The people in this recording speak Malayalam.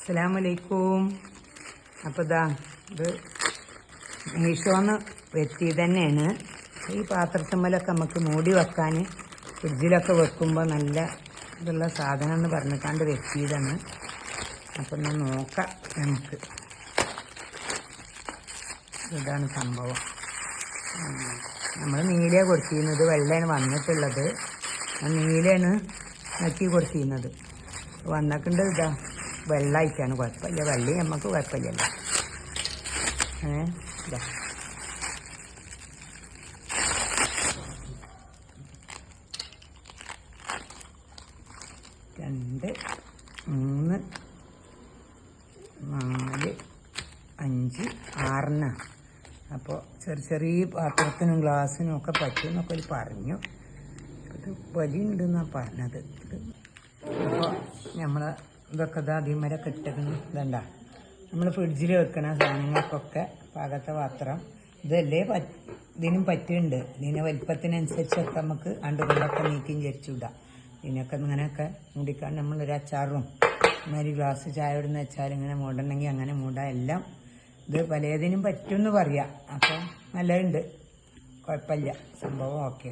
അസ്സലാമലൈക്കും. അപ്പോൾ ഇത് മീഷോന്ന് വെത്തിയത് തന്നെയാണ്. ഈ പാത്രത്തുമ്മലൊക്കെ നമുക്ക് മൂടി വെക്കാൻ ഫ്രിഡ്ജിലൊക്കെ വെക്കുമ്പോൾ നല്ല ഇതുള്ള സാധനം എന്ന് പറഞ്ഞിട്ടാണ്ട് വെത്തിയതാണ്. അപ്പം ഒന്ന് നോക്കാം നമുക്ക്. ഇതാണ് സംഭവം. നമ്മൾ നീലയാണ് കൊടുത്തിരുന്നത്, വെള്ളയാണ് വന്നിട്ടുള്ളത്. നീലയാണ് നക്കി കൊടുത്തിരുന്നത്. വന്നിട്ടുണ്ട് ഇതാ വെള്ളമായിട്ടാണ്. കുഴപ്പമില്ല, വെള്ളി നമുക്ക് കുഴപ്പമില്ലല്ലോ. ഇതാ 2 3 4 5 6 അപ്പോൾ ചെറിയ പാത്രത്തിനും ഗ്ലാസ്സിനും ഒക്കെ പറ്റുമെന്നൊക്കെ ഒരു പറഞ്ഞു. ഇത് വലിയുണ്ടെന്നാണ് പറഞ്ഞത്. അപ്പോൾ നമ്മൾ ഇതൊക്കെ അതിമരൊക്കെ ഇട്ടേക്കണം. ഇതണ്ട നമ്മൾ ഫ്രിഡ്ജിൽ വെക്കണ സാധനങ്ങൾക്കൊക്കെ പാകത്തെ പാത്രം ഇതല്ലേ ഇതിനും പറ്റുന്നുണ്ട്. ഇതിനെ വലിപ്പത്തിനനുസരിച്ചൊക്കെ നമുക്ക് കൊണ്ടൊക്കെ നീക്കിയും ചരിച്ചുവിടാം. ഇതിനൊക്കെ ഇങ്ങനെയൊക്കെ മൂടിക്കാണ്ട് നമ്മളൊരു അച്ചാറും ഒരു ഗ്ലാസ് ചായ ഇടുന്ന വെച്ചാൽ ഇങ്ങനെ മൂടണമെങ്കിൽ അങ്ങനെ മൂടാം. എല്ലാം ഇത് പലതിനും പറ്റുമെന്ന് പറയാം. അപ്പം നല്ലതുണ്ട്, കുഴപ്പമില്ല, സംഭവം ഓക്കെ.